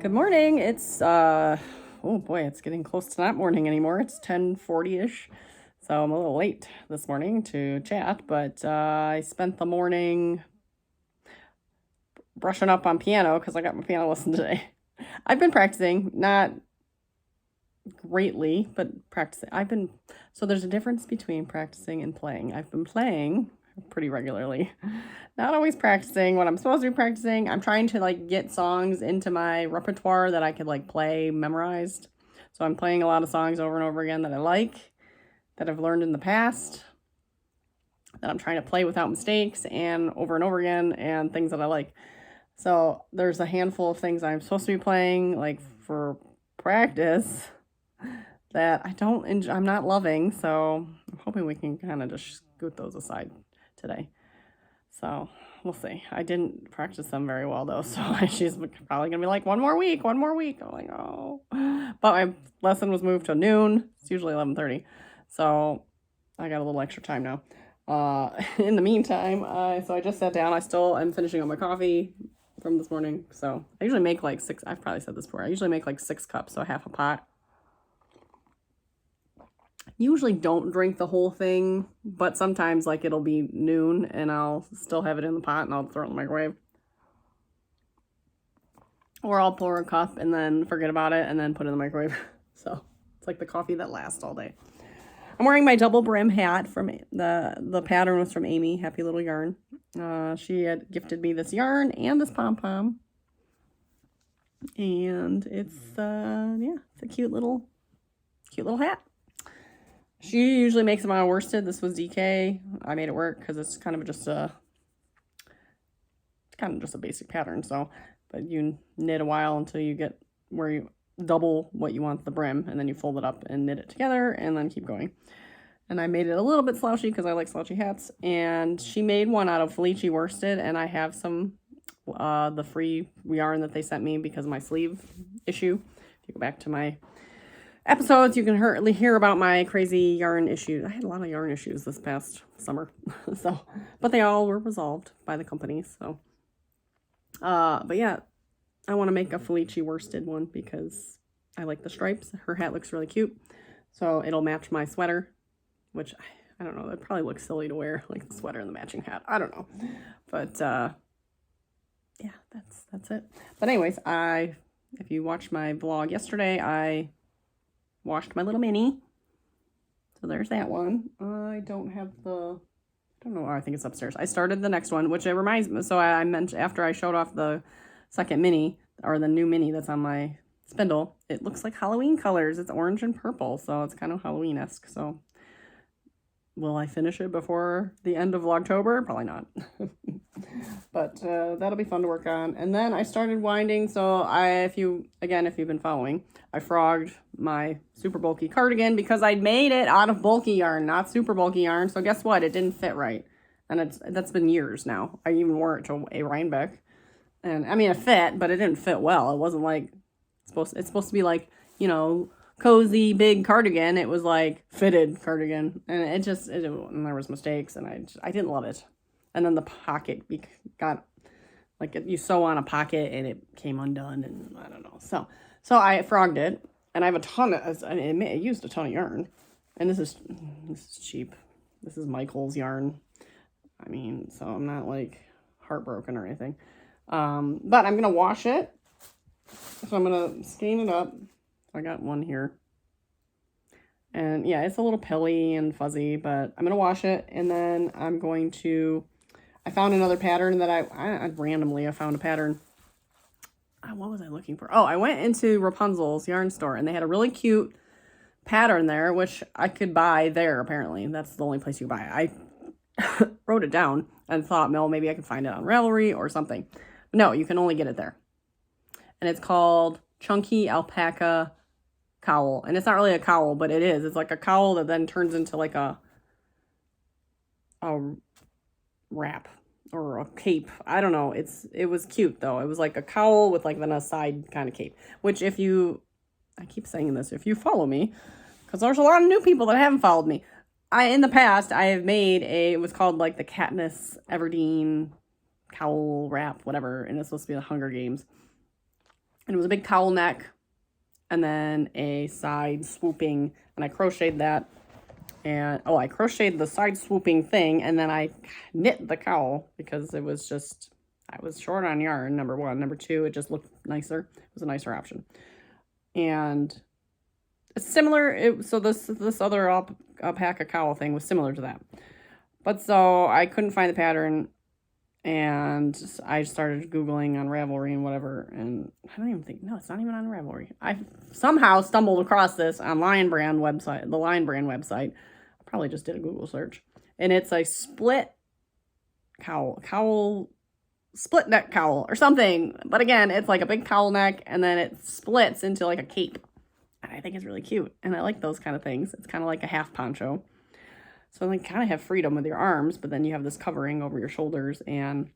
Good morning. It's oh boy, it's getting close to not morning anymore. It's 10:40ish. So I'm a little late this morning to chat, but I spent the morning brushing up on piano because I got my piano lesson today. I've been practicing, not greatly, but practicing. So there's a difference between practicing and playing. I've been playing pretty regularly. Not always practicing what I'm supposed to be practicing. I'm trying to get songs into my repertoire that I could play memorized. So I'm playing a lot of songs over and over again that I like, that I've learned in the past, that I'm trying to play without mistakes and over again, and things that I like. So there's a handful of things I'm supposed to be playing for practice that I'm not loving. So I'm hoping we can kind of just scoot those aside today. So we'll see. I didn't practice them very well though, so she's probably gonna be like, one more week. I'm like, oh. But my lesson was moved to noon. It's usually 11:30, so I got a little extra time now. In the meantime, so I just sat down. I still am finishing up my coffee from this morning. So I usually make six. I've probably said this before. I usually make 6 cups, so half a pot. Usually don't drink the whole thing, but sometimes it'll be noon and I'll still have it in the pot and I'll throw it in the microwave. Or I'll pour a cup and then forget about it and then put it in the microwave. So it's like the coffee that lasts all day. I'm wearing my double brim hat from the pattern was from Amy, Happy Little Yarn. She had gifted me this yarn and this pom-pom. And it's it's a cute little hat. She usually makes them out of worsted. This was DK. I made it work because it's kind of just a basic pattern. So, but you knit a while until you get where you double what you want the brim, and then you fold it up and knit it together, and then keep going. And I made it a little bit slouchy because I like slouchy hats. And she made one out of Felici worsted, and I have some the free yarn that they sent me because of my sleeve issue. If you go back to my episodes, you can hear about my crazy yarn issues. I had a lot of yarn issues this past summer. But they all were resolved by the company. So, but yeah, I want to make a Felici worsted one because I like the stripes. Her hat looks really cute. So it'll match my sweater, which I don't know. That probably looks silly to wear the sweater and the matching hat. I don't know. But, yeah, that's it. But anyways, if you watched my vlog yesterday, I washed my little mini. So there's that one. I don't know. I think it's upstairs. I started the next one, which it reminds me. So I meant after I showed off the second mini, or the new mini that's on my spindle, it looks like Halloween colors. It's orange and purple. So it's kind of Halloween-esque. So will I finish it before the end of Vlogtober? Probably not. But that'll be fun to work on. And then I started winding. So if you've been following, I frogged my super bulky cardigan because I'd made it out of bulky yarn, not super bulky yarn. So guess what? It didn't fit right. And that's been years now. I even wore it to a Rhinebeck. And I mean, it fit, but it didn't fit well. It wasn't it's supposed to be cozy big cardigan. It was fitted cardigan, and and there was mistakes, and I didn't love it. And then the pocket got you sew on a pocket and it came undone, and I don't know. So I frogged it, and I have it used a ton of yarn, and this is cheap. This is Michael's yarn. I mean, so I'm not heartbroken or anything. But I'm gonna wash it. So I'm gonna skein it up. I got one here. And yeah, it's a little pilly and fuzzy, but I'm going to wash it. And then I found another pattern that I randomly found a pattern. What was I looking for? Oh, I went into Rapunzel's yarn store and they had a really cute pattern there, which I could buy there apparently. That's the only place you buy. I wrote it down and thought, well, maybe I could find it on Ravelry or something. But no, you can only get it there. And it's called Chunky Alpaca Cowl. And it's not really a cowl, but it is. It's like a cowl that then turns into a wrap or a cape. I don't know. It was cute though. It was like a cowl with then a side kind of cape. Which I keep saying this, if you follow me, because there's a lot of new people that haven't followed me. In the past, I have made it was called the Katniss Everdeen cowl wrap, whatever. And it's supposed to be the Hunger Games. And it was a big cowl neck and then a side swooping, and I crocheted that. And I crocheted the side swooping thing, and then I knit the cowl because it was just, I was short on yarn, number one. Number two, it just looked nicer. It was a nicer option. And it's similar, so this other alpaca cowl thing was similar to that. But so I couldn't find the pattern, and I started Googling on Ravelry and whatever, and I don't even think, no, it's not even on Ravelry. I somehow stumbled across this on Lion Brand website, the Lion Brand website. I probably just did a Google search. And it's a split cowl, split neck cowl or something. But again, it's like a big cowl neck, and then it splits into like a cape. And I think it's really cute. And I like those kind of things. It's kind of like a half poncho. So they kind of have freedom with your arms, but then you have this covering over your shoulders. And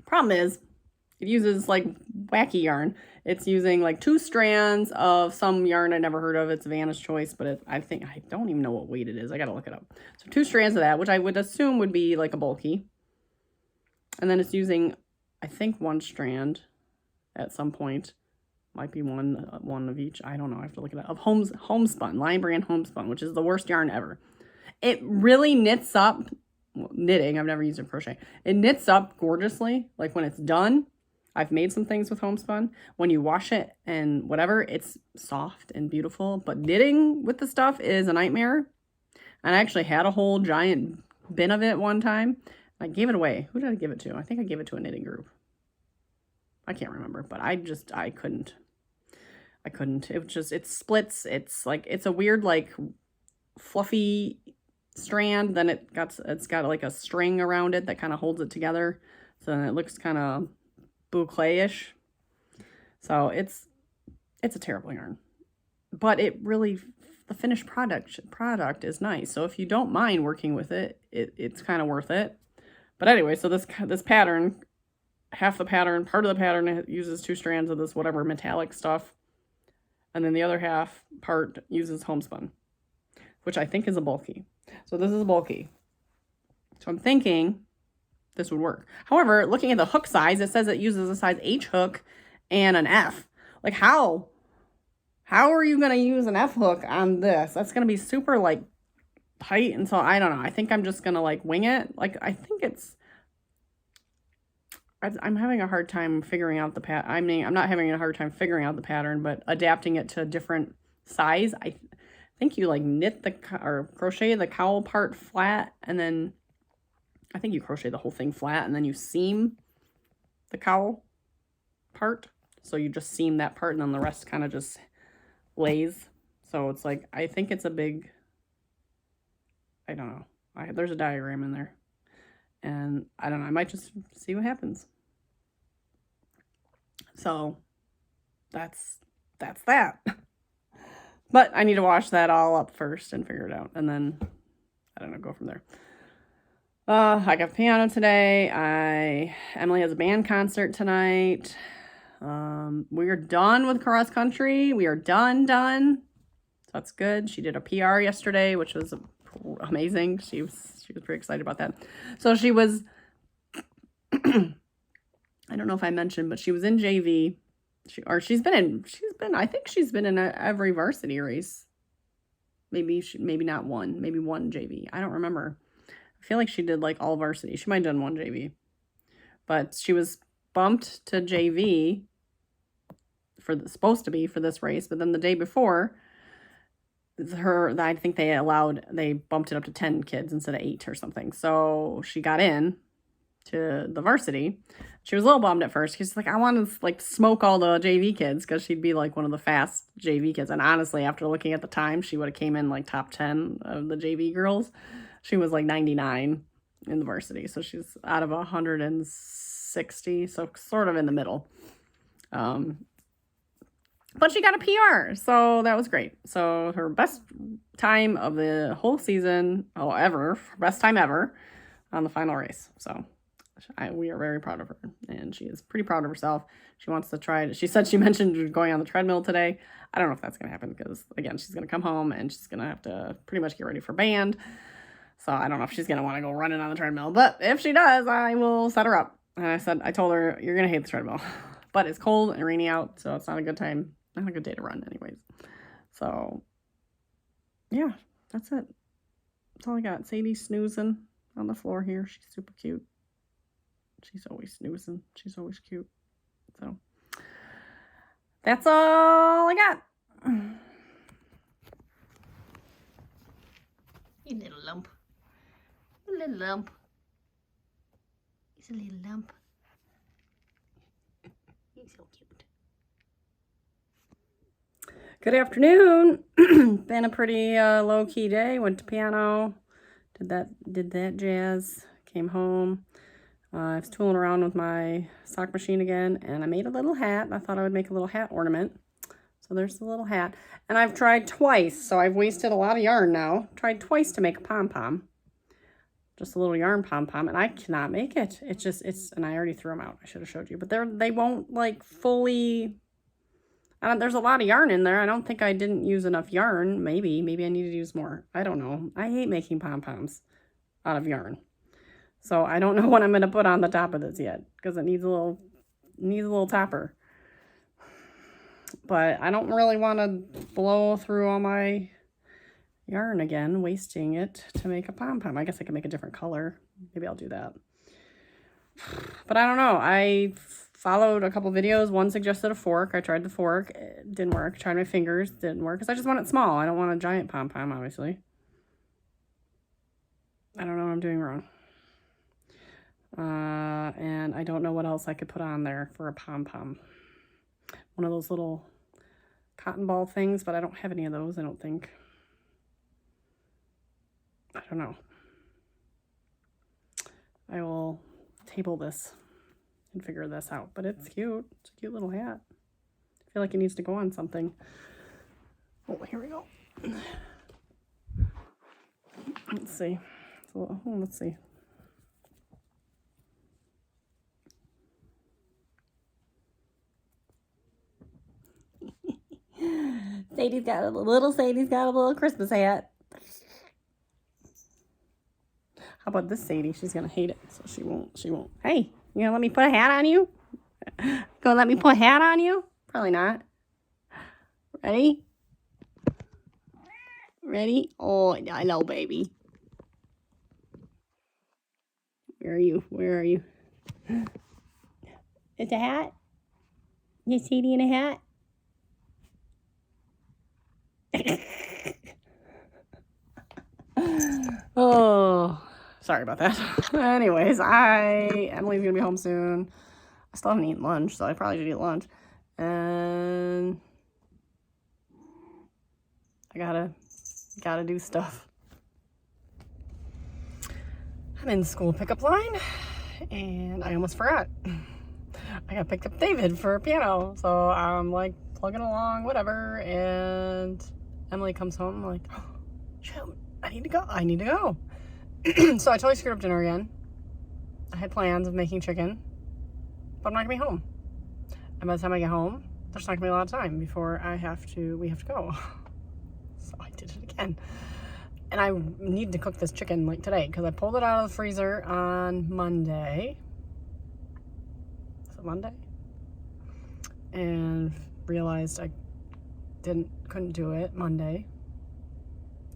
problem is, it uses like wacky yarn. It's using like 2 strands of some yarn I never heard of. It's Vanna's Choice, but I don't even know what weight it is. I got to look it up. So 2 strands of that, which I would assume would be like a bulky. And then it's using, I think, 1 strand at some point. Might be one of each. I don't know. I have to look it up. Of homespun, Lion Brand homespun, which is the worst yarn ever. It really knits up, knitting, I've never used a crochet. It knits up gorgeously, like when it's done. I've made some things with homespun. When you wash it and whatever, it's soft and beautiful. But knitting with the stuff is a nightmare. And I actually had a whole giant bin of it one time. I gave it away. Who did I give it to? I think I gave it to a knitting group. I can't remember, but I couldn't. It splits. It's a weird, like, fluffy strand. Then it's got like a string around it that kind of holds it together. So then it looks kind of boucle-ish. So it's a terrible yarn. But it really, the finished product is nice. So if you don't mind working with it, it's kind of worth it. But anyway, so this pattern, half the pattern, part of the pattern uses 2 strands of this whatever metallic stuff. And then the other half part uses homespun, which I think is a bulky. So this is a bulky. So I'm thinking this would work. However, looking at the hook size, it says it uses a size H hook and an F. Like, how are you going to use an F hook on this? That's going to be super, like, tight. And so I don't know. I think I'm just going to, like, wing it. Like, I think I'm having a hard time figuring out the pattern. I mean, I'm not having a hard time figuring out the pattern, but adapting it to a different size. I think you like knit or crochet the cowl part flat, and then I think you crochet the whole thing flat, and then you seam the cowl part. So you just seam that part, and then the rest kind of just lays. So it's like, I think it's a big, I don't know. There's a diagram in there. And I don't know, I might just see what happens. So that's that. But I need to wash that all up first and figure it out. And then, I don't know, go from there. I got piano today. Emily has a band concert tonight. We are done with cross country. We are done. So that's good. She did a PR yesterday, which was amazing. She was pretty excited about that. So she was, I don't know if I mentioned, but she was in JV. I think she's been in every varsity race. Maybe not one, maybe one JV. I don't remember. I feel like she did like all varsity. She might have done one JV, but she was bumped to JV supposed to be for this race. But then the day before, I think they bumped it up to 10 kids instead of 8 or something. So she got in to the varsity. She was a little bummed at first. She's like, I want to like smoke all the JV kids, because she'd be like one of the fast JV kids. And honestly, after looking at the time, she would have came in like top 10 of the JV girls. She was like 99 in the varsity. So she's out of 160. So sort of in the middle. But she got a PR, so that was great. So her best time of the whole season, best time ever on the final race. So we are very proud of her, and she is pretty proud of herself. She wants to try it. She said she mentioned going on the treadmill today. I don't know if that's going to happen, because, again, she's going to come home and she's going to have to pretty much get ready for band. So I don't know if she's going to want to go running on the treadmill. But if she does, I will set her up. And I told her, you're going to hate the treadmill. but it's cold and rainy out, so it's not a good time, not a good day to run anyways. So yeah, that's it. That's all I got. Sadie's snoozing on the floor here. She's super cute. She's always snoozing. She's always cute. So that's all I got. You little lump. You little lump. He's a little lump. He's so cute. Good afternoon. Been a pretty low-key day. Went to piano. Did that jazz. Came home. I was tooling around with my sock machine again, and I made a little hat. I thought I would make a little hat ornament. So there's the little hat. And I've tried twice, so I've wasted a lot of yarn now. Tried twice to make a pom-pom. Just a little yarn pom-pom, and I cannot make it. And I already threw them out. I should have showed you. But they won't, like, fully... there's a lot of yarn in there. I don't think I didn't use enough yarn. Maybe I need to use more. I don't know. I hate making pom-poms out of yarn. So I don't know what I'm going to put on the top of this yet, because it needs a little topper. But I don't really want to blow through all my yarn again, wasting it to make a pom-pom. I guess I can make a different color. Maybe I'll do that. But I don't know. I followed a couple videos. One suggested a fork. I tried the fork. It didn't work. Tried my fingers. Didn't work. Because I just want it small. I don't want a giant pom-pom, obviously. I don't know what I'm doing wrong. And I don't know what else I could put on there for a pom-pom. One of those little cotton ball things, but I don't have any of those, I don't think. I don't know. I will table this and figure this out, but it's cute. It's a cute little hat. I feel like it needs to go on something. Oh, here we go. Let's see. So, let's see. Sadie's got a little Christmas hat. How about this Sadie? She's gonna hate it, so she won't. Hey, you gonna let me put a hat on you? Gonna let me put a hat on you? Probably not. Ready? Ready? Oh, I know, baby. Where are you? Where are you? It's a hat? You Sadie in a hat? Oh, sorry about that. Anyways, Emily's gonna be home soon. I still haven't eaten lunch, so I probably should eat lunch. And I gotta do stuff. I'm in the school pickup line, and I almost forgot. I got picked up David for piano, so I'm like plugging along, whatever, and Emily comes home. I'm like, oh, shoot, I need to go. So I totally screwed up dinner again. I had plans of making chicken, but I'm not gonna be home. And by the time I get home, there's not gonna be a lot of time before we have to go. So I did it again. And I need to cook this chicken like today, because I pulled it out of the freezer on Monday. Is it Monday? And realized I couldn't do it Monday,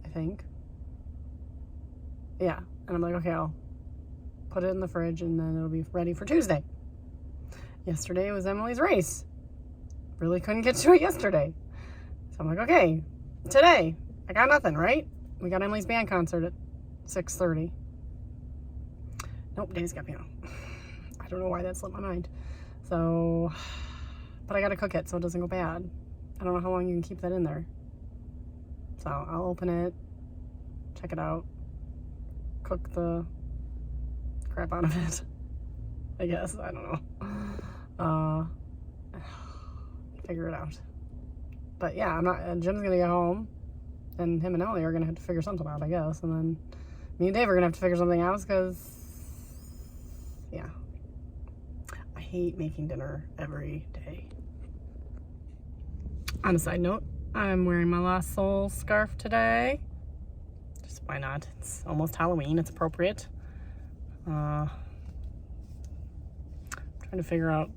I think. Yeah, and I'm like, okay, I'll put it in the fridge and then it'll be ready for Tuesday. Yesterday was Emily's race. Really couldn't get to it yesterday. So I'm like, okay, today, I got nothing, right? We got Emily's band concert at 6:30. Nope, Dave's got piano. I don't know why that slipped my mind. So, but I gotta cook it so it doesn't go bad. I don't know how long you can keep that in there. So I'll open it, check it out, cook the crap out of it, I guess. I don't know. Figure it out. But yeah, Jim's gonna get home, and him and Ellie are gonna have to figure something out, I guess. And then me and Dave are gonna have to figure something out, because, yeah. I hate making dinner every day. On a side note, I'm wearing my Lost Soul scarf today. Just why not? It's almost Halloween. It's appropriate. Trying to figure out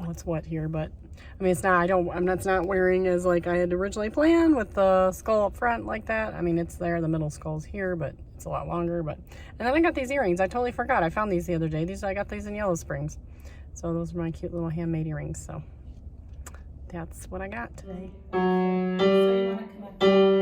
well, it's wet here, but I mean, it's not, it's not wearing as like I had originally planned with the skull up front like that. I mean, it's there, the middle skull's here, but it's a lot longer. But, and then I got these earrings. I totally forgot. I found these the other day. I got these in Yellow Springs. So those are my cute little handmade earrings. So that's what I got today. So you want to connect